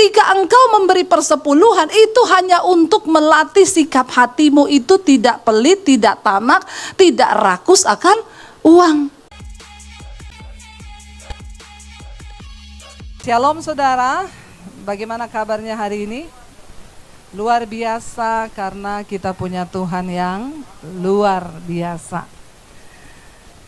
Ketika engkau memberi persepuluhan, itu hanya untuk melatih sikap hatimu itu tidak pelit, tidak tamak, tidak rakus akan uang. Shalom saudara, bagaimana kabarnya hari ini? Luar biasa karena kita punya Tuhan yang luar biasa.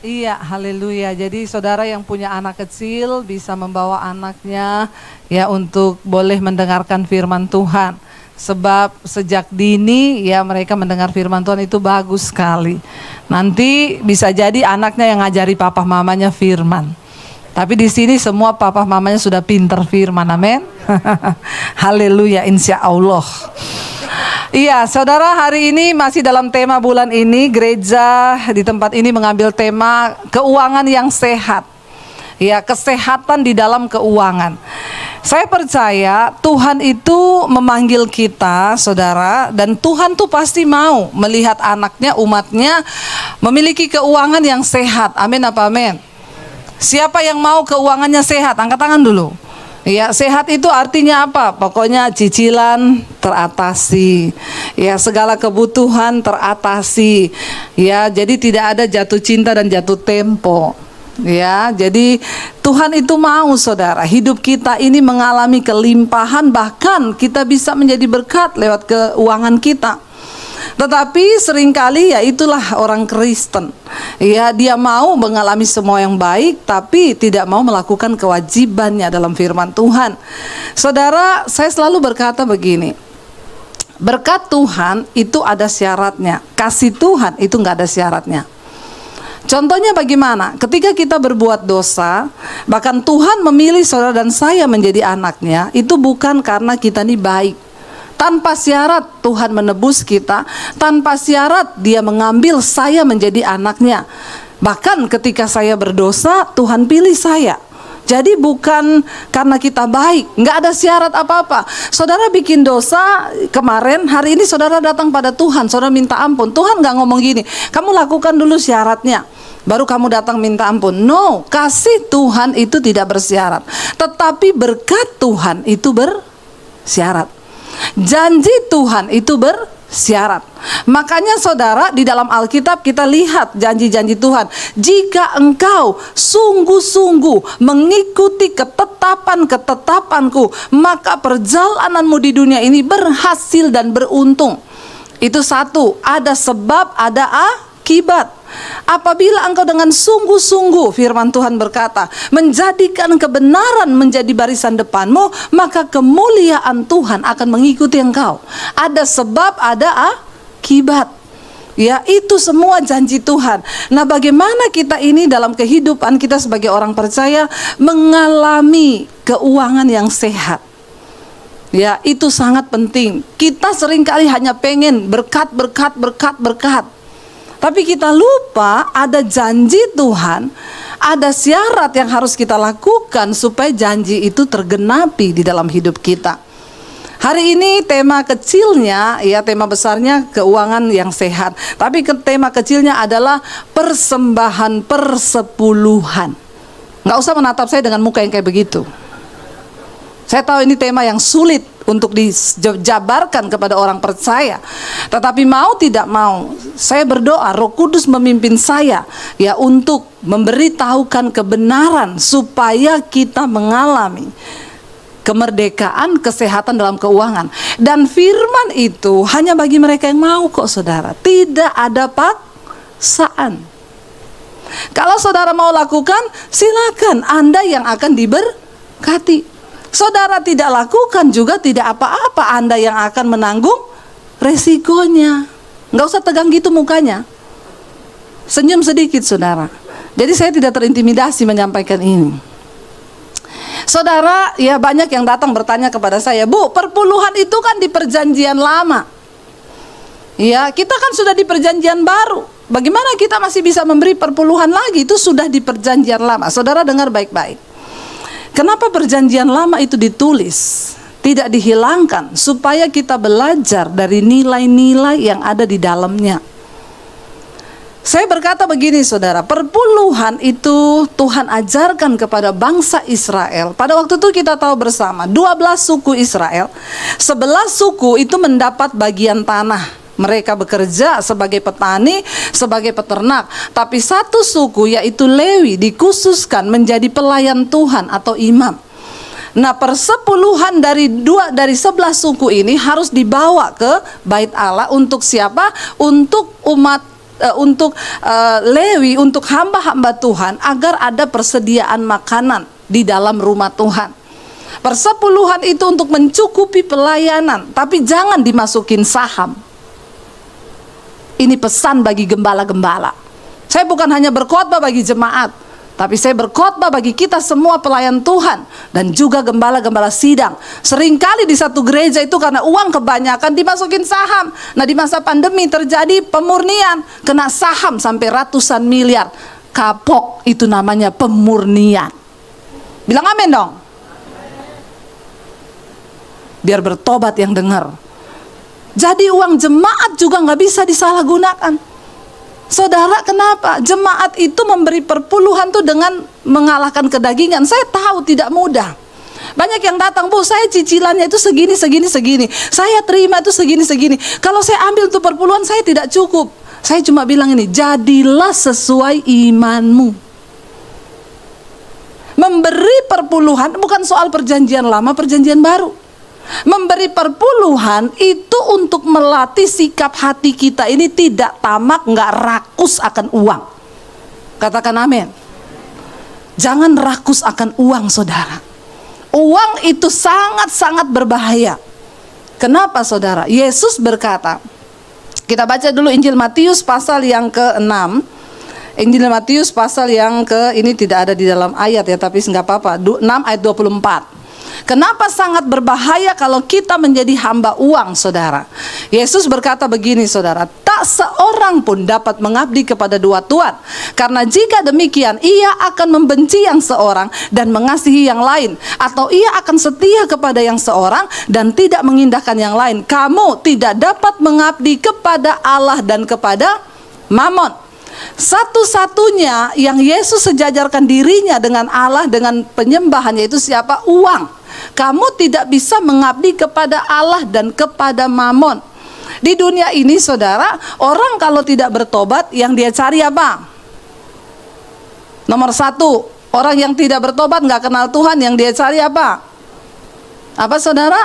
Iya, haleluya. Jadi saudara yang punya anak kecil bisa membawa anaknya ya untuk boleh mendengarkan firman Tuhan. Sebab sejak dini ya mereka mendengar firman Tuhan itu bagus sekali. Nanti bisa jadi anaknya yang ngajari papa mamanya firman. Tapi di sini semua papa mamanya sudah pinter firman, amin. Haleluya, insya Allah. Iya, saudara, hari ini masih dalam tema bulan ini, gereja di tempat ini mengambil tema keuangan yang sehat. Ya, kesehatan di dalam keuangan. Saya percaya Tuhan itu memanggil kita, saudara, dan Tuhan tuh pasti mau melihat anaknya, umatnya memiliki keuangan yang sehat. Amin apa amin? Siapa yang mau keuangannya sehat? Angkat tangan dulu. Ya, sehat itu artinya apa? Pokoknya cicilan teratasi, ya segala kebutuhan teratasi, ya jadi tidak ada jatuh cinta dan jatuh tempo. Ya, jadi Tuhan itu mau saudara, hidup kita ini mengalami kelimpahan, bahkan kita bisa menjadi berkat lewat keuangan kita. Tetapi seringkali ya itulah orang Kristen. Ya, dia mau mengalami semua yang baik tapi tidak mau melakukan kewajibannya dalam firman Tuhan. Saudara, saya selalu berkata begini. Berkat Tuhan itu ada syaratnya. Kasih Tuhan itu nggak ada syaratnya. Contohnya bagaimana? Ketika kita berbuat dosa, bahkan Tuhan memilih saudara dan saya menjadi anaknya, itu bukan karena kita ini baik. Tanpa syarat Tuhan menebus kita, tanpa syarat Dia mengambil saya menjadi anaknya. Bahkan ketika saya berdosa, Tuhan pilih saya. Jadi bukan karena kita baik, nggak ada syarat apa-apa. Saudara bikin dosa kemarin, hari ini saudara datang pada Tuhan, saudara minta ampun. Tuhan nggak ngomong gini, kamu lakukan dulu syaratnya, baru kamu datang minta ampun. No, kasih Tuhan itu tidak bersyarat. Tetapi berkat Tuhan itu bersyarat. Janji Tuhan itu bersyarat. Makanya saudara, di dalam Alkitab kita lihat janji-janji Tuhan. Jika engkau sungguh-sungguh mengikuti ketetapan-ketetapanku, maka perjalananmu di dunia ini berhasil dan beruntung. Itu satu, ada sebab, ada akibat. Apabila engkau dengan sungguh-sungguh, firman Tuhan berkata, menjadikan kebenaran menjadi barisan depanmu, maka kemuliaan Tuhan akan mengikuti engkau. Ada sebab, ada akibat. Ya, itu semua janji Tuhan. Nah, bagaimana kita ini dalam kehidupan kita sebagai orang percaya mengalami keuangan yang sehat? Ya, itu sangat penting. Kita seringkali hanya pengen berkat. Tapi kita lupa ada janji Tuhan, ada syarat yang harus kita lakukan supaya janji itu tergenapi di dalam hidup kita. Hari ini tema kecilnya, ya tema besarnya keuangan yang sehat. Tapi tema kecilnya adalah persembahan persepuluhan. Nggak usah menatap saya dengan muka yang kayak begitu. Saya tahu ini tema yang sulit untuk dijabarkan kepada orang percaya. Tetapi mau tidak mau, saya berdoa Roh Kudus memimpin saya ya untuk memberitahukan kebenaran supaya kita mengalami kemerdekaan, kesehatan dalam keuangan. Dan firman itu hanya bagi mereka yang mau kok saudara. Tidak ada paksaan. Kalau saudara mau lakukan, silakan, Anda yang akan diberkati. Saudara tidak lakukan juga tidak apa-apa, Anda yang akan menanggung resikonya. Nggak usah tegang gitu mukanya. Senyum sedikit saudara. Jadi saya tidak terintimidasi menyampaikan ini. Saudara, ya banyak yang datang bertanya kepada saya, Bu, perpuluhan itu kan di perjanjian lama. Ya, kita kan sudah di perjanjian baru. Bagaimana kita masih bisa memberi perpuluhan lagi? Itu sudah di perjanjian lama. Saudara dengar baik-baik. Kenapa perjanjian lama itu ditulis, tidak dihilangkan, supaya kita belajar dari nilai-nilai yang ada di dalamnya. Saya berkata begini saudara, perpuluhan itu Tuhan ajarkan kepada bangsa Israel. Pada waktu itu kita tahu bersama, 12 suku Israel, 11 suku itu mendapat bagian tanah. Mereka bekerja sebagai petani, sebagai peternak. Tapi satu suku yaitu Lewi dikhususkan menjadi pelayan Tuhan atau imam. Nah, persepuluhan dari 11 suku ini harus dibawa ke Bait Allah untuk siapa? Untuk umat, untuk Lewi, untuk hamba-hamba Tuhan, agar ada persediaan makanan di dalam rumah Tuhan. Persepuluhan itu untuk mencukupi pelayanan, tapi jangan dimasukin saham. Ini pesan bagi gembala-gembala. Saya bukan hanya berkhotbah bagi jemaat, tapi saya berkhotbah bagi kita semua pelayan Tuhan dan juga gembala-gembala sidang. Seringkali di satu gereja itu karena uang kebanyakan dimasukin saham. Nah, di masa pandemi terjadi pemurnian, kena saham sampai ratusan miliar. Kapok, itu namanya pemurnian. Bilang amin dong. Biar bertobat yang dengar. Jadi uang jemaat juga nggak bisa disalahgunakan. Saudara, kenapa? Jemaat itu memberi perpuluhan tuh dengan mengalahkan kedagingan. Saya tahu tidak mudah. Banyak yang datang, Bu, saya cicilannya itu segini. Saya terima itu segini. Kalau saya ambil tuh perpuluhan, saya tidak cukup. Saya cuma bilang ini, jadilah sesuai imanmu. Memberi perpuluhan bukan soal perjanjian lama, perjanjian baru. Memberi perpuluhan itu untuk melatih sikap hati kita ini tidak tamak, nggak rakus akan uang. Katakan amin. Jangan rakus akan uang, saudara. Uang itu sangat-sangat berbahaya. Kenapa, saudara? Yesus berkata, kita baca dulu Injil Matius pasal yang ke-6. Injil Matius pasal yang ini tidak ada di dalam ayat ya, tapi nggak apa-apa. 6 ayat 24. Kenapa sangat berbahaya kalau kita menjadi hamba uang, saudara? Yesus berkata begini, saudara, tak seorang pun dapat mengabdi kepada dua tuan. Karena jika demikian, ia akan membenci yang seorang dan mengasihi yang lain. Atau ia akan setia kepada yang seorang dan tidak mengindahkan yang lain. Kamu tidak dapat mengabdi kepada Allah dan kepada Mamon. Satu-satunya yang Yesus sejajarkan dirinya dengan Allah, dengan penyembahannya, itu siapa? Uang. Kamu tidak bisa mengabdi kepada Allah dan kepada Mamon. Di dunia ini, saudara, orang kalau tidak bertobat, yang dia cari apa? Nomor satu, orang yang tidak bertobat, nggak kenal Tuhan, yang dia cari apa? Apa, saudara?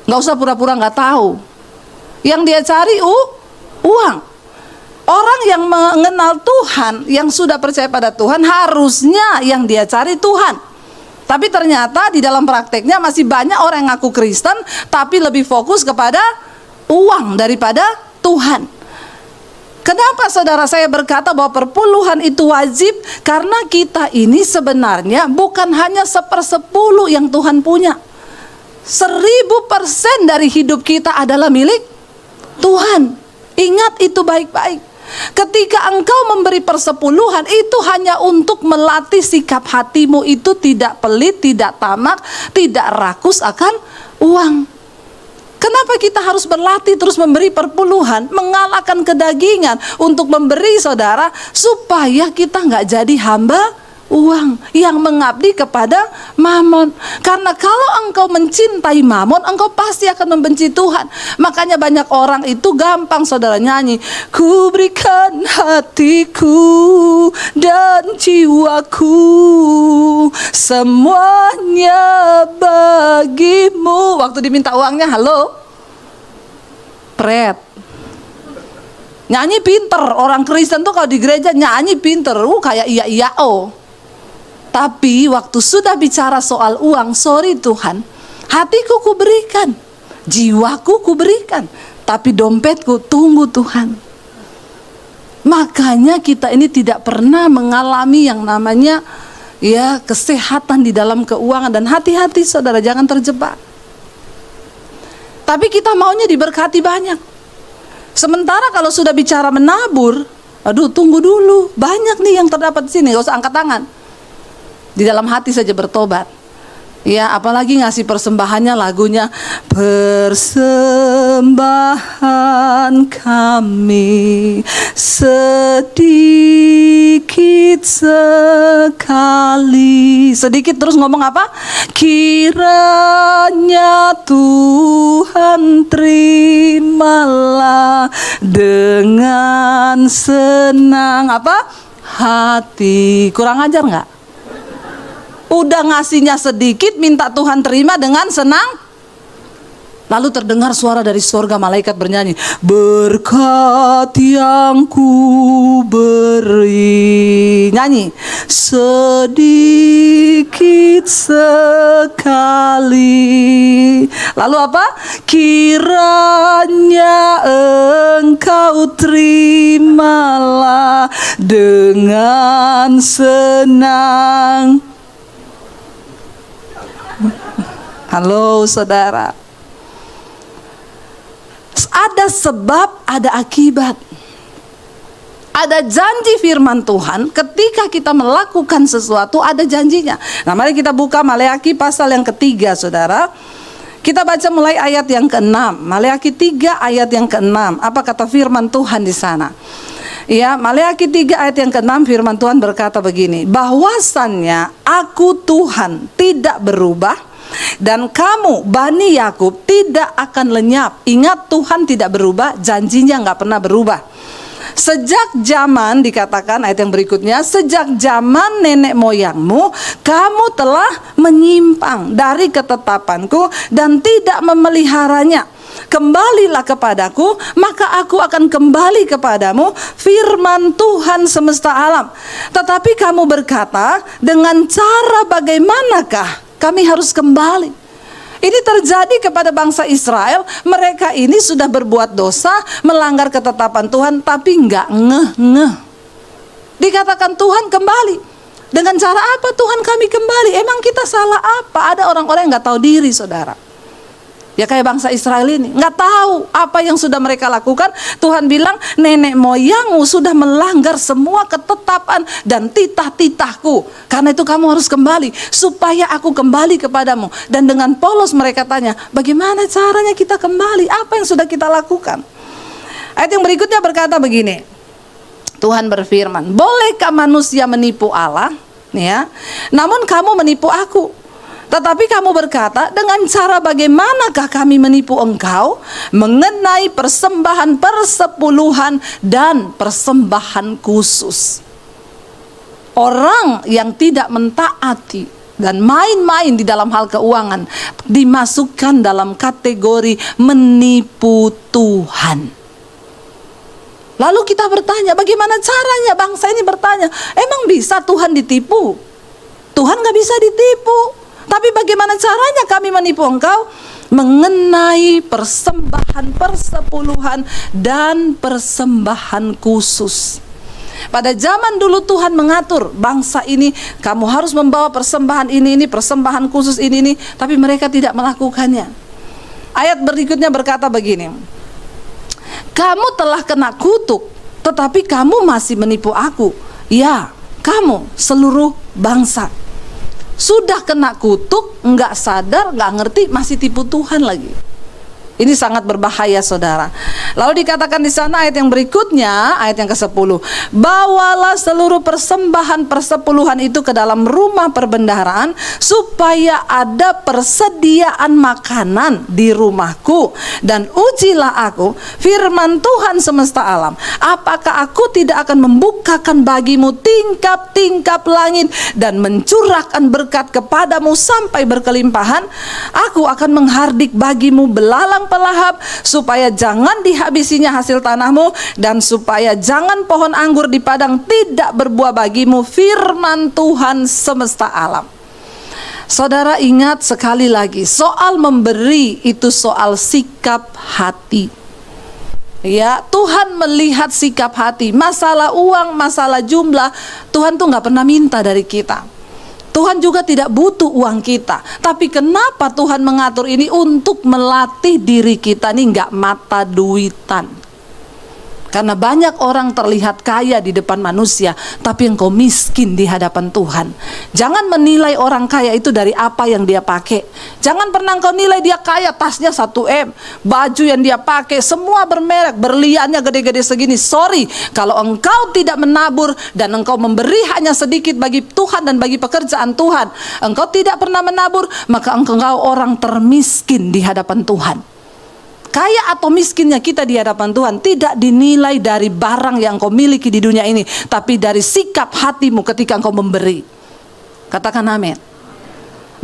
Nggak usah pura-pura nggak tahu. Yang dia cari uang. Orang yang mengenal Tuhan, yang sudah percaya pada Tuhan, harusnya yang dia cari Tuhan. Tapi ternyata di dalam prakteknya masih banyak orang yang ngaku Kristen, tapi lebih fokus kepada uang daripada Tuhan. Kenapa, saudara, saya berkata bahwa perpuluhan itu wajib? Karena kita ini sebenarnya bukan hanya 1/10 yang Tuhan punya. 1000% dari hidup kita adalah milik Tuhan. Ingat itu baik-baik. Ketika engkau memberi persepuluhan, itu hanya untuk melatih sikap hatimu itu tidak pelit, tidak tamak, tidak rakus akan uang. Kenapa kita harus berlatih terus memberi perpuluhan, mengalahkan kedagingan untuk memberi, saudara, supaya kita nggak jadi hamba uang yang mengabdi kepada Mamon. Karena kalau engkau mencintai Mamon, engkau pasti akan membenci Tuhan. Makanya banyak orang itu gampang, saudara, nyanyi, ku berikan hatiku dan jiwaku, semuanya bagimu. Waktu diminta uangnya, halo, pret. Nyanyi pinter, orang Kristen tuh kalau di gereja nyanyi pinter, kayak iya oh. Tapi waktu sudah bicara soal uang, sorry Tuhan, hatiku kuberikan, jiwaku kuberikan, tapi dompetku tunggu Tuhan. Makanya kita ini tidak pernah mengalami yang namanya kesehatan di dalam keuangan. Dan hati-hati, saudara, jangan terjebak. Tapi kita maunya diberkati banyak. Sementara kalau sudah bicara menabur, aduh, tunggu dulu, banyak nih yang terdapat di sini, gak usah angkat tangan. Di dalam hati saja bertobat. Ya, apalagi ngasih persembahannya lagunya persembahan kami sedikit sekali. Sedikit terus ngomong apa? Kiranya Tuhan terimalah dengan senang apa? Hati. Kurang ajar nggak? Udah ngasihnya sedikit, minta Tuhan terima dengan senang. Lalu terdengar suara dari surga, malaikat bernyanyi, berkat yang ku beri. Nyanyi, sedikit sekali. Lalu apa? Kiranya engkau terimalah dengan senang. Halo saudara, ada sebab, ada akibat. Ada janji firman Tuhan, ketika kita melakukan sesuatu ada janjinya. Nah, mari kita buka Maleakhi pasal yang ketiga, saudara. Kita baca mulai ayat yang ke-6. Maleakhi 3 ayat yang ke-6. Apa kata firman Tuhan di sana? Ya, Maleakhi 3 ayat yang ke-6, firman Tuhan berkata begini, bahwasannya aku Tuhan tidak berubah, dan kamu Bani Yakub tidak akan lenyap. Ingat, Tuhan tidak berubah, janjinya nggak pernah berubah. Sejak zaman, dikatakan ayat yang berikutnya, sejak zaman nenek moyangmu kamu telah menyimpang dari ketetapanku dan tidak memeliharanya. Kembalilah kepadaku, maka aku akan kembali kepadamu, firman Tuhan semesta alam. Tetapi kamu berkata, dengan cara bagaimanakah kami harus kembali? Ini terjadi kepada bangsa Israel. Mereka ini sudah berbuat dosa, melanggar ketetapan Tuhan, tapi nggak ngeh-ngeh. Dikatakan Tuhan kembali. Dengan cara apa Tuhan kami kembali? Emang kita salah apa? Ada orang-orang yang nggak tahu diri, saudara. Ya kayak bangsa Israel ini, nggak tahu apa yang sudah mereka lakukan. Tuhan bilang, nenek moyangmu sudah melanggar semua ketetapan dan titah-titahku. Karena itu kamu harus kembali, supaya aku kembali kepadamu. Dan dengan polos mereka tanya, bagaimana caranya kita kembali? Apa yang sudah kita lakukan? Ayat yang berikutnya berkata begini, Tuhan berfirman, bolehkah manusia menipu Allah? Ya, namun kamu menipu aku. Tetapi kamu berkata, dengan cara bagaimanakah kami menipu engkau mengenai persembahan persepuluhan dan persembahan khusus? Orang yang tidak mentaati dan main-main di dalam hal keuangan dimasukkan dalam kategori menipu Tuhan. Lalu kita bertanya, bagaimana caranya? Bangsa ini bertanya, emang bisa Tuhan ditipu? Tuhan gak bisa ditipu. Tapi bagaimana caranya kami menipu engkau? Mengenai persembahan persepuluhan dan persembahan khusus. Pada zaman dulu Tuhan mengatur bangsa ini, kamu harus membawa persembahan ini, persembahan khusus ini. Tapi mereka tidak melakukannya. Ayat berikutnya berkata begini, kamu telah kena kutuk, tetapi kamu masih menipu aku. Ya, kamu seluruh bangsa. Sudah kena kutuk, nggak sadar, nggak ngerti, masih tipu Tuhan lagi. Ini sangat berbahaya, saudara. Lalu dikatakan di sana ayat yang berikutnya, ayat yang ke-10, bawalah seluruh persembahan persepuluhan itu ke dalam rumah perbendaharaan, supaya ada persediaan makanan di rumahku. Dan ujilah aku, firman Tuhan semesta alam, apakah aku tidak akan membukakan bagimu tingkap-tingkap langit dan mencurahkan berkat kepadamu sampai berkelimpahan? Aku akan menghardik bagimu belalang pelahap, supaya jangan dihabisinya hasil tanahmu, dan supaya jangan pohon anggur di padang tidak berbuah bagimu, firman Tuhan semesta alam. Saudara, ingat sekali lagi, soal memberi itu soal sikap hati. Ya, Tuhan melihat sikap hati. Masalah uang, masalah jumlah, Tuhan tuh gak pernah minta dari kita. Tuhan juga tidak butuh uang kita. Tapi kenapa Tuhan mengatur ini? Untuk melatih diri kita nih gak mata duitan. Karena banyak orang terlihat kaya di depan manusia, tapi engkau miskin di hadapan Tuhan. Jangan menilai orang kaya itu dari apa yang dia pakai. Jangan pernah engkau nilai dia kaya, tasnya 1M, baju yang dia pakai semua bermerek, berliannya gede-gede segini. Sorry, kalau engkau tidak menabur dan engkau memberi hanya sedikit bagi Tuhan dan bagi pekerjaan Tuhan, engkau tidak pernah menabur, maka engkau orang termiskin di hadapan Tuhan. Kaya atau miskinnya kita di hadapan Tuhan tidak dinilai dari barang yang kau miliki di dunia ini, tapi dari sikap hatimu ketika engkau memberi. Katakan amin.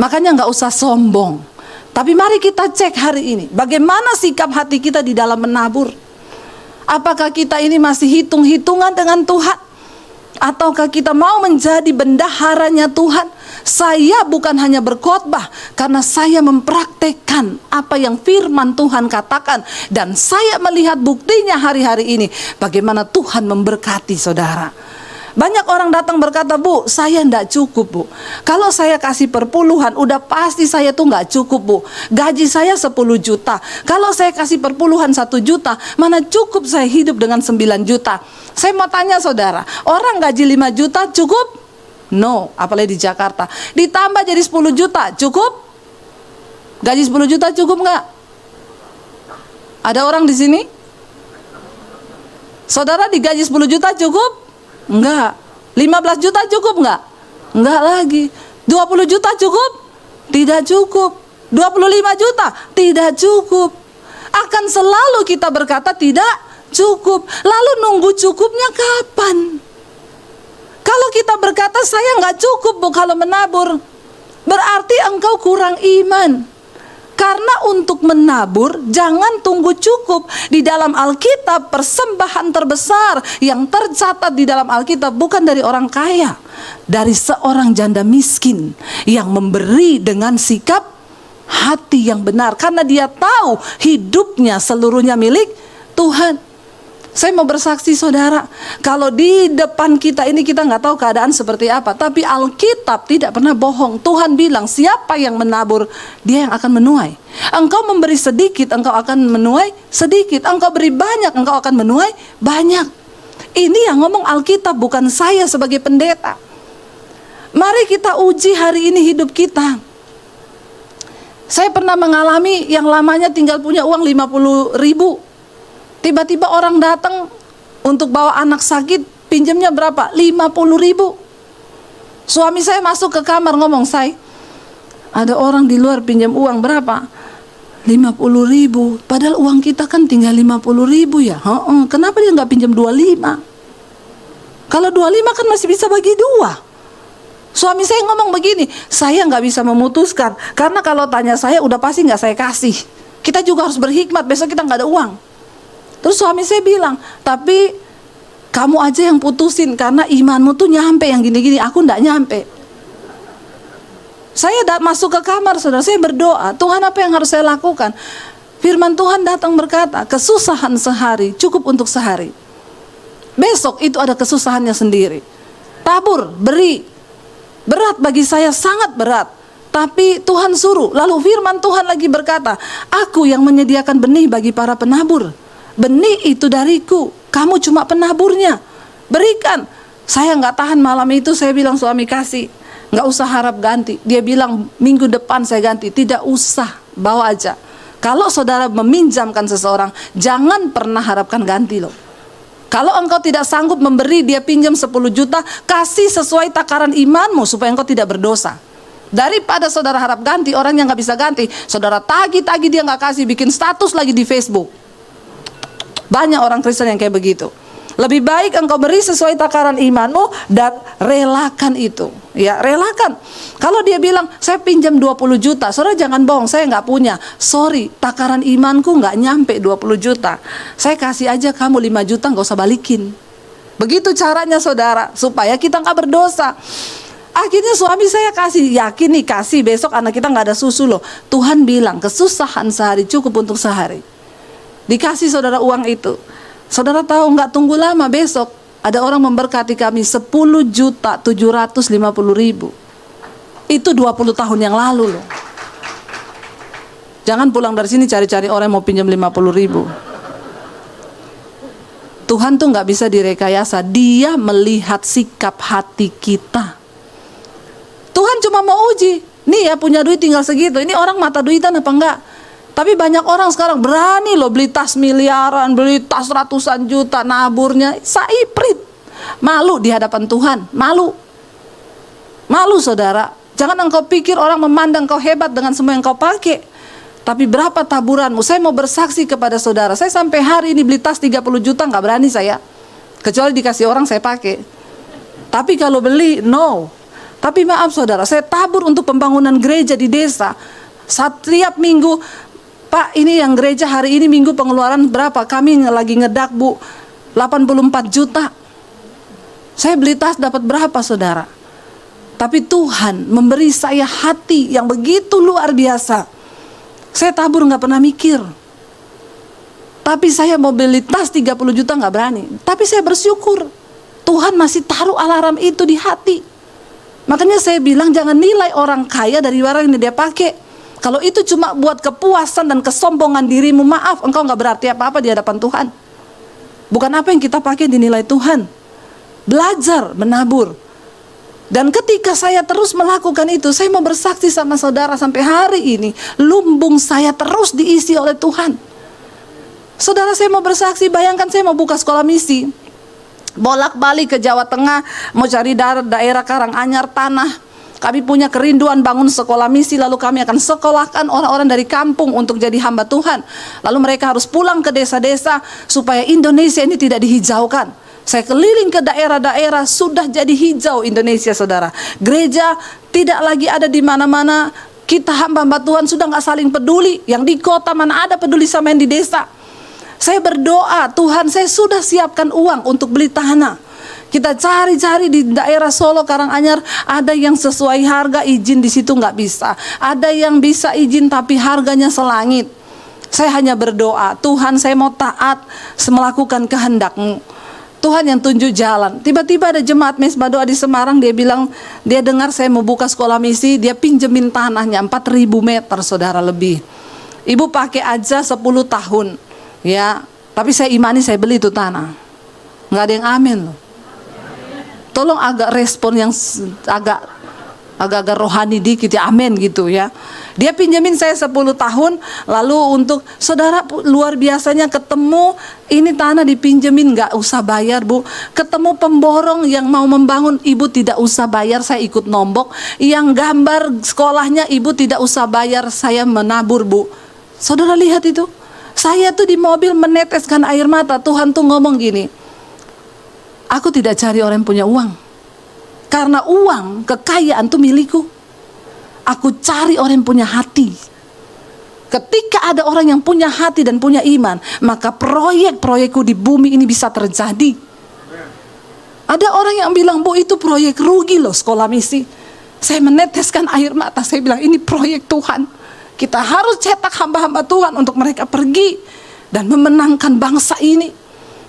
Makanya nggak usah sombong. Tapi mari kita cek hari ini, bagaimana sikap hati kita di dalam menabur. Apakah kita ini masih hitung-hitungan dengan Tuhan? Ataukah kita mau menjadi bendaharanya Tuhan? Saya bukan hanya berkhotbah karena saya mempraktekkan apa yang firman Tuhan katakan, dan saya melihat buktinya hari-hari ini bagaimana Tuhan memberkati saudara. Banyak orang datang berkata, "Bu, saya enggak cukup, Bu. Kalau saya kasih perpuluhan, udah pasti saya tuh enggak cukup, Bu. Gaji saya 10 juta. Kalau saya kasih perpuluhan 1 juta, mana cukup saya hidup dengan 9 juta." Saya mau tanya saudara, orang gaji 5 juta cukup? No, apalagi di Jakarta. Ditambah jadi 10 juta, cukup? Gaji 10 juta cukup enggak? Ada orang di sini? Saudara digaji 10 juta cukup? Enggak. 15 juta cukup enggak? Enggak lagi. 20 juta cukup? Tidak cukup. 25 juta? Tidak cukup. Akan selalu kita berkata tidak cukup. Lalu nunggu cukupnya kapan? Kalau kita berkata saya enggak cukup, Bu, kalau menabur, berarti engkau kurang iman. Karena untuk menabur jangan tunggu cukup. Di dalam Alkitab persembahan terbesar yang tercatat di dalam Alkitab bukan dari orang kaya, dari seorang janda miskin yang memberi dengan sikap hati yang benar, karena dia tahu hidupnya seluruhnya milik Tuhan. Saya mau bersaksi saudara, kalau di depan kita ini kita nggak tahu keadaan seperti apa, tapi Alkitab tidak pernah bohong. Tuhan bilang siapa yang menabur, dia yang akan menuai. Engkau memberi sedikit, engkau akan menuai sedikit. Engkau beri banyak, engkau akan menuai banyak. Ini yang ngomong Alkitab, bukan saya sebagai pendeta. Mari kita uji hari ini hidup kita. Saya pernah mengalami yang lamanya tinggal punya uang 50 ribu. Tiba-tiba orang datang untuk bawa anak sakit, pinjamnya berapa? 50 ribu. Suami saya masuk ke kamar ngomong, "Say, ada orang di luar pinjam uang berapa? 50 ribu. Padahal uang kita kan tinggal 50 ribu ya. Kenapa dia nggak pinjam 25? Kalau 25 kan masih bisa bagi 2. Suami saya ngomong begini, "Saya nggak bisa memutuskan, karena kalau tanya saya udah pasti nggak saya kasih. Kita juga harus berhikmat, besok kita nggak ada uang." Terus suami saya bilang, "Tapi kamu aja yang putusin, karena imanmu tuh nyampe yang gini-gini, aku nggak nyampe." Saya masuk ke kamar saudara, saya berdoa, "Tuhan, apa yang harus saya lakukan?" Firman Tuhan datang berkata, kesusahan sehari cukup untuk sehari. Besok itu ada kesusahannya sendiri. Tabur, beri. Berat bagi saya, sangat berat. Tapi Tuhan suruh. Lalu firman Tuhan lagi berkata, "Aku yang menyediakan benih bagi para penabur. Benih itu dariku, kamu cuma penaburnya. Berikan." Saya nggak tahan malam itu, saya bilang, "Suami kasih, nggak usah harap ganti." Dia bilang, "Minggu depan saya ganti." Tidak usah, bawa aja. Kalau saudara meminjamkan seseorang, jangan pernah harapkan ganti loh. Kalau engkau tidak sanggup memberi, dia pinjam 10 juta, kasih sesuai takaran imanmu supaya engkau tidak berdosa. Daripada saudara harap ganti orang yang nggak bisa ganti, saudara tagih-tagih dia nggak kasih, bikin status lagi di Facebook. Banyak orang Kristen yang kayak begitu. Lebih baik engkau beri sesuai takaran imanmu dan relakan itu. Ya, relakan. Kalau dia bilang, "Saya pinjam 20 juta, saudara jangan bohong, saya nggak punya. Sorry, takaran imanku nggak nyampe 20 juta. Saya kasih aja kamu 5 juta, nggak usah balikin." Begitu caranya saudara, supaya kita nggak berdosa. Akhirnya suami saya kasih, yakin nih kasih, besok anak kita nggak ada susu loh. Tuhan bilang, kesusahan sehari cukup untuk sehari. Dikasih saudara uang itu. Saudara tahu nggak tunggu lama, besok ada orang memberkati kami 10.750.000. Itu 20 tahun yang lalu loh. Jangan pulang dari sini cari-cari orang yang mau pinjam 50.000. Tuhan tuh nggak bisa direkayasa. Dia melihat sikap hati kita. Tuhan cuma mau uji. Nih ya, punya duit tinggal segitu. Ini orang mata duitan apa enggak? Tapi banyak orang sekarang berani loh beli tas miliaran, beli tas ratusan juta, naburnya saiprit. Malu di hadapan Tuhan, malu. Malu saudara. Jangan engkau pikir orang memandang kau hebat dengan semua yang kau pakai. Tapi berapa taburanmu? Saya mau bersaksi kepada saudara. Saya sampai hari ini beli tas 30 juta nggak berani saya. Kecuali dikasih orang saya pakai. Tapi kalau beli, no. Tapi maaf saudara, saya tabur untuk pembangunan gereja di desa. Setiap minggu, Pak ini yang gereja hari ini minggu pengeluaran berapa? Kami lagi ngedak bu, 84 juta. Saya beli tas dapat berapa saudara? Tapi Tuhan memberi saya hati yang begitu luar biasa. Saya tabur nggak pernah mikir. Tapi saya mau beli tas 30 juta nggak berani. Tapi saya bersyukur Tuhan masih taruh alarm itu di hati. Makanya saya bilang jangan nilai orang kaya dari barang yang dia pakai. Kalau itu cuma buat kepuasan dan kesombongan dirimu, maaf, engkau nggak berarti apa-apa di hadapan Tuhan. Bukan apa yang kita pakai dinilai Tuhan. Belajar menabur. Dan ketika saya terus melakukan itu, saya mau bersaksi sama saudara sampai hari ini, lumbung saya terus diisi oleh Tuhan. Saudara, saya mau bersaksi, bayangkan saya mau buka sekolah misi, bolak-balik ke Jawa Tengah, mau cari daerah Karanganyar tanah. Kami punya kerinduan bangun sekolah misi, lalu kami akan sekolahkan orang-orang dari kampung untuk jadi hamba Tuhan. Lalu mereka harus pulang ke desa-desa supaya Indonesia ini tidak dihijaukan. Saya keliling ke daerah-daerah, sudah jadi hijau Indonesia saudara. Gereja tidak lagi ada di mana-mana. Kita hamba-hamba Tuhan sudah nggak saling peduli. Yang di kota mana ada peduli sama yang di desa. Saya berdoa, Tuhan saya sudah siapkan uang untuk beli tanah. Kita cari-cari di daerah Solo, Karanganyar, ada yang sesuai harga, izin di situ nggak bisa. Ada yang bisa izin tapi harganya selangit. Saya hanya berdoa, Tuhan saya mau taat melakukan kehendak-Mu. Tuhan yang tunjuk jalan. Tiba-tiba ada jemaat Mesbah Doa di Semarang, dia bilang, dia dengar saya mau buka sekolah misi, dia pinjemin tanahnya 4.000 meter saudara lebih. Ibu pakai aja 10 tahun. Ya, tapi saya imani saya beli itu tanah. Nggak ada yang amin loh. Tolong agak respon yang agak rohani dikit ya, amin gitu ya. Dia pinjemin saya 10 tahun, lalu untuk saudara luar biasanya ketemu ini tanah dipinjemin nggak usah bayar bu. Ketemu pemborong yang mau membangun, ibu tidak usah bayar, saya ikut nombok. Yang gambar sekolahnya ibu tidak usah bayar, saya menabur bu. Saudara lihat itu, saya tuh di mobil meneteskan air mata. Tuhan tuh ngomong gini, aku tidak cari orang yang punya uang, karena uang, kekayaan tuh milikku. Aku cari orang yang punya hati. Ketika ada orang yang punya hati dan punya iman, maka proyek-proyekku di bumi ini bisa terjadi. Ada orang yang bilang, bu itu proyek rugi loh sekolah misi. Saya meneteskan air mata, saya bilang ini proyek Tuhan. Kita harus cetak hamba-hamba Tuhan untuk mereka pergi dan memenangkan bangsa ini.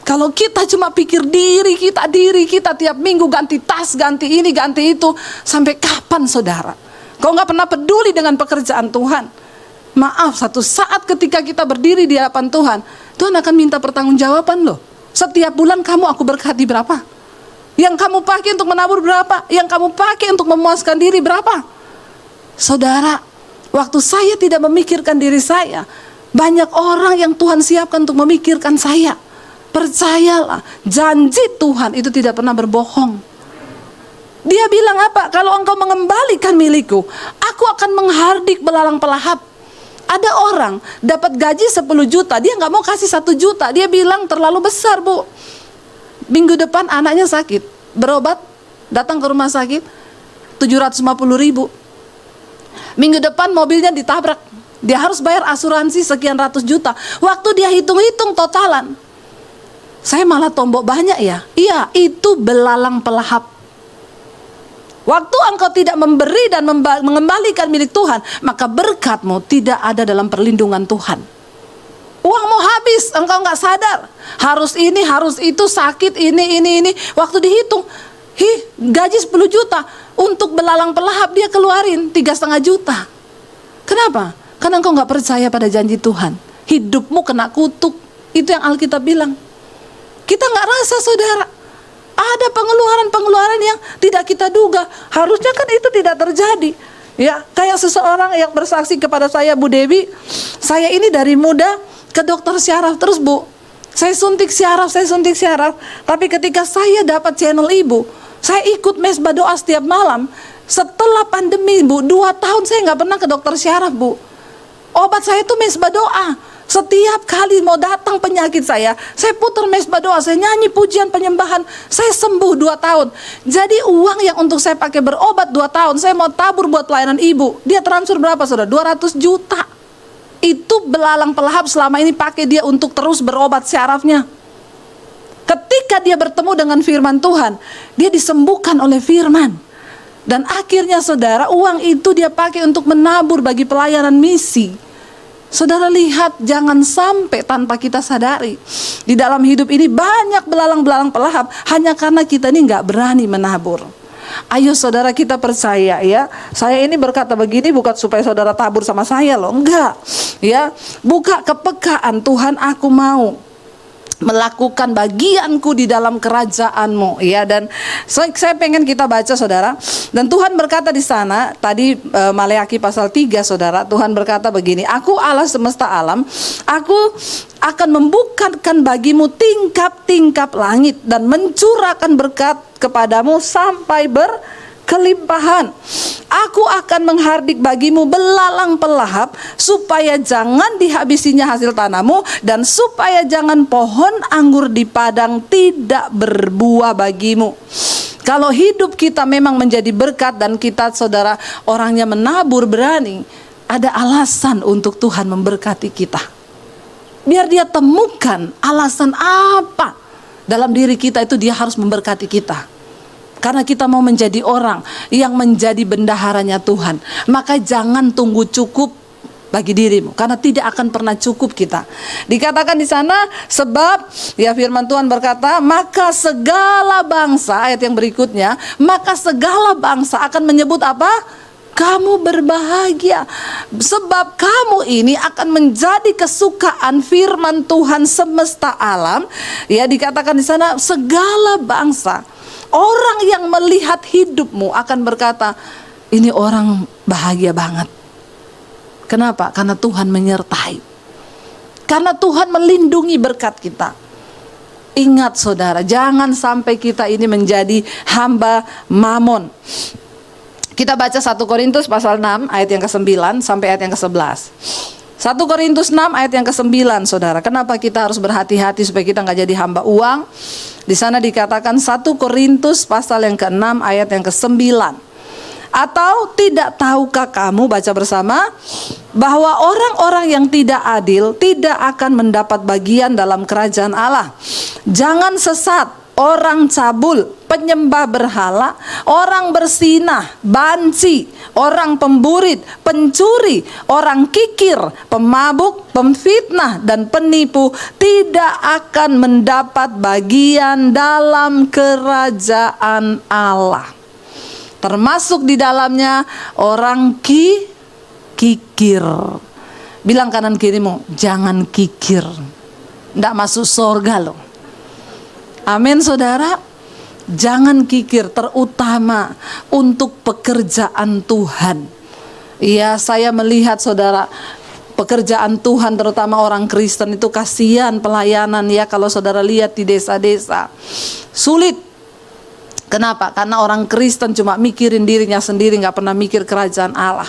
Kalau kita cuma pikir diri kita tiap minggu ganti tas, ganti ini, ganti itu, sampai kapan saudara? Kau nggak pernah peduli dengan pekerjaan Tuhan. Maaf, satu saat ketika kita berdiri di hadapan Tuhan, Tuhan akan minta pertanggungjawaban loh. Setiap bulan kamu aku berkati berapa? Yang kamu pakai untuk menabur berapa? Yang kamu pakai untuk memuaskan diri berapa? Saudara, waktu saya tidak memikirkan diri saya, banyak orang yang Tuhan siapkan untuk memikirkan saya. Percayalah, janji Tuhan itu tidak pernah berbohong. Dia bilang apa? Kalau engkau mengembalikan milikku, aku akan menghardik belalang pelahap. Ada orang dapat gaji 10 juta, dia nggak mau kasih 1 juta. Dia bilang terlalu besar bu. Minggu depan anaknya sakit, berobat, datang ke rumah sakit, 750.000. Minggu depan mobilnya ditabrak, dia harus bayar asuransi sekian ratus juta. Waktu dia hitung-hitung totalan, saya malah tombok banyak ya. Iya, itu belalang pelahap. Waktu engkau tidak memberi dan mengembalikan milik Tuhan, maka berkatmu tidak ada dalam perlindungan Tuhan. Uangmu habis, engkau nggak sadar. Harus ini, harus itu, sakit, ini. Waktu dihitung, gaji 10 juta. Untuk belalang pelahap dia keluarin 3,5 juta. Kenapa? Karena engkau nggak percaya pada janji Tuhan. Hidupmu kena kutuk. Itu yang Alkitab bilang. Kita nggak rasa, saudara. Ada pengeluaran-pengeluaran yang tidak kita duga. Harusnya kan itu tidak terjadi. Ya, kayak seseorang yang bersaksi kepada saya, Bu Dewi, saya ini dari muda ke dokter syaraf terus, Bu. Saya suntik syaraf. Tapi ketika saya dapat channel Ibu, saya ikut mesbah doa setiap malam. Setelah pandemi, Bu, 2 tahun saya nggak pernah ke dokter syaraf, Bu. Obat saya itu mesbah doa. Setiap kali mau datang penyakit saya putar mesbah doa, saya nyanyi pujian penyembahan, saya sembuh 2 tahun. Jadi uang yang untuk saya pakai berobat 2 tahun, saya mau tabur buat pelayanan Ibu. Dia transfer berapa, saudara? 200 juta. Itu belalang pelahap selama ini pakai dia untuk terus berobat syarafnya. Ketika dia bertemu dengan firman Tuhan, dia disembuhkan oleh firman. Dan akhirnya, saudara, uang itu dia pakai untuk menabur bagi pelayanan misi. Saudara lihat, jangan sampai tanpa kita sadari, di dalam hidup ini banyak belalang-belalang pelahap hanya karena kita ini nggak berani menabur. Ayo saudara, kita percaya ya. Saya ini berkata begini bukan supaya saudara tabur sama saya loh, enggak. Ya, buka kepekaan Tuhan, aku mau melakukan bagianku di dalam kerajaan-Mu, ya. Dan saya pengen kita baca, saudara. Dan Tuhan berkata di sana tadi, Maleakhi pasal 3, saudara. Tuhan berkata begini, aku Allah semesta alam, aku akan membukakan bagimu tingkap-tingkap langit dan mencurahkan berkat kepadamu sampai berkelimpahan. Aku akan menghardik bagimu belalang pelahap, supaya jangan dihabisinya hasil tanahmu, dan supaya jangan pohon anggur di padang tidak berbuah bagimu. Kalau hidup kita memang menjadi berkat dan kita, saudara, orangnya menabur berani, ada alasan untuk Tuhan memberkati kita. Biar dia temukan alasan apa dalam diri kita itu dia harus memberkati kita. Karena kita mau menjadi orang yang menjadi bendaharanya Tuhan, maka jangan tunggu cukup bagi dirimu, karena tidak akan pernah cukup kita. Dikatakan di sana, sebab ya firman Tuhan berkata, maka segala bangsa, ayat yang berikutnya, maka segala bangsa akan menyebut apa? Kamu berbahagia, sebab kamu ini akan menjadi kesukaan firman Tuhan semesta alam. Ya, dikatakan di sana, segala bangsa. Orang yang melihat hidupmu akan berkata, ini orang bahagia banget. Kenapa? Karena Tuhan menyertai. Karena Tuhan melindungi berkat kita. Ingat saudara, jangan sampai kita ini menjadi hamba mamon. Kita baca 1 Korintus pasal 6 ayat yang ke-9 sampai ayat yang ke-11. 1 Korintus 6 ayat yang ke-9, saudara. Kenapa kita harus berhati-hati supaya kita nggak jadi hamba uang? Di sana dikatakan 1 Korintus pasal yang ke-6 ayat yang ke-9. Atau tidak tahukah kamu, baca bersama, bahwa orang-orang yang tidak adil tidak akan mendapat bagian dalam kerajaan Allah. Jangan sesat, orang cabul, penyembah berhala, orang bersinah, banci, orang pemburit, pencuri, orang kikir, pemabuk, pemfitnah, dan penipu tidak akan mendapat bagian dalam kerajaan Allah. Termasuk di dalamnya orang kikir. Bilang kanan kirimu, jangan kikir. Nggak masuk surga loh. Amin saudara. Jangan kikir, terutama untuk pekerjaan Tuhan. Iya, saya melihat saudara, pekerjaan Tuhan terutama orang Kristen itu kasihan pelayanan ya. Kalau saudara lihat di desa-desa, sulit. Kenapa? Karena orang Kristen cuma mikirin dirinya sendiri, gak pernah mikir kerajaan Allah.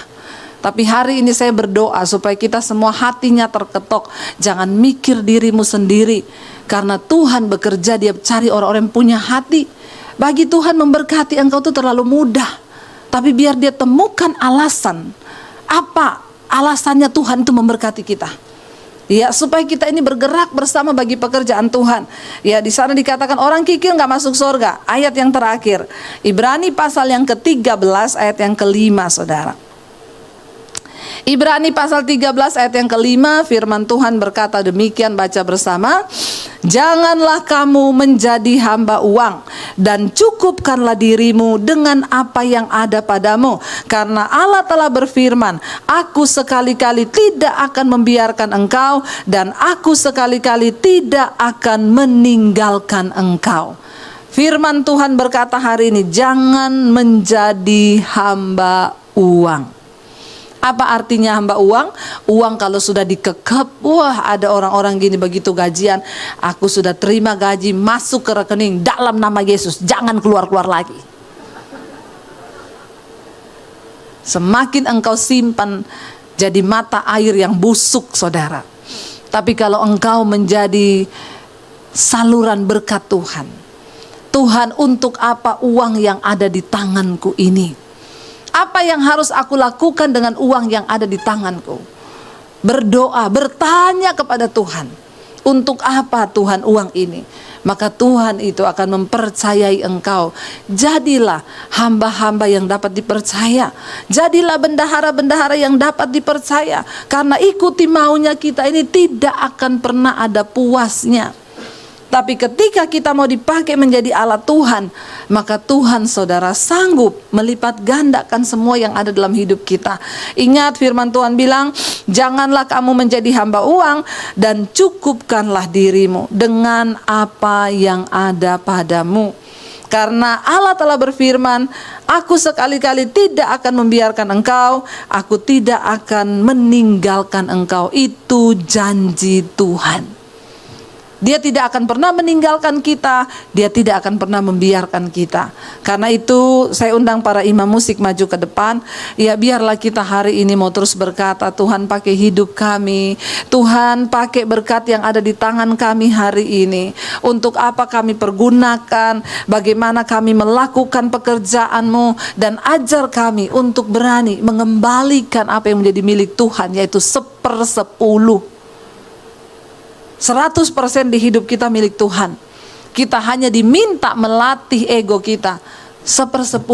Tapi hari ini saya berdoa supaya kita semua hatinya terketok. Jangan mikir dirimu sendiri. Karena Tuhan bekerja, dia cari orang-orang yang punya hati. Bagi Tuhan memberkati engkau itu terlalu mudah. Tapi biar dia temukan alasan. Apa alasannya Tuhan itu memberkati kita? Ya, supaya kita ini bergerak bersama bagi pekerjaan Tuhan. Ya, di sana dikatakan orang kikir nggak masuk surga. Ayat yang terakhir, Ibrani pasal yang ke-13 ayat yang ke-5, saudara. Ibrani pasal 13 ayat yang ke-5, firman Tuhan berkata demikian, baca bersama. Janganlah kamu menjadi hamba uang, dan cukupkanlah dirimu dengan apa yang ada padamu. Karena Allah telah berfirman, aku sekali-kali tidak akan membiarkan engkau, dan aku sekali-kali tidak akan meninggalkan engkau. Firman Tuhan berkata hari ini, jangan menjadi hamba uang. Apa artinya hamba uang? Uang kalau sudah dikekep, wah ada orang-orang gini begitu gajian, aku sudah terima gaji, masuk ke rekening dalam nama Yesus, jangan keluar-keluar lagi. Semakin engkau simpan, jadi mata air yang busuk, saudara. Tapi kalau engkau menjadi saluran berkat Tuhan, Tuhan, untuk apa uang yang ada di tanganku ini? Apa yang harus aku lakukan dengan uang yang ada di tanganku? Berdoa, bertanya kepada Tuhan, untuk apa Tuhan uang ini? Maka Tuhan itu akan mempercayai engkau. Jadilah hamba-hamba yang dapat dipercaya. Jadilah bendahara-bendahara yang dapat dipercaya. Karena ikuti maunya kita ini tidak akan pernah ada puasnya. Tapi ketika kita mau dipakai menjadi alat Tuhan, maka Tuhan, saudara, sanggup melipat gandakan semua yang ada dalam hidup kita. Ingat firman Tuhan bilang, janganlah kamu menjadi hamba uang, dan cukupkanlah dirimu dengan apa yang ada padamu. Karena Allah telah berfirman, aku sekali-kali tidak akan membiarkan engkau, aku tidak akan meninggalkan engkau. Itu janji Tuhan. Dia tidak akan pernah meninggalkan kita, dia tidak akan pernah membiarkan kita. Karena itu saya undang para imam musik maju ke depan. Ya, biarlah kita hari ini mau terus berkata, Tuhan pakai hidup kami, Tuhan pakai berkat yang ada di tangan kami hari ini. Untuk apa kami pergunakan, bagaimana kami melakukan pekerjaan-Mu, dan ajar kami untuk berani mengembalikan apa yang menjadi milik Tuhan, yaitu 1/10. 100% di hidup kita milik Tuhan. Kita hanya diminta melatih ego kita 1/10.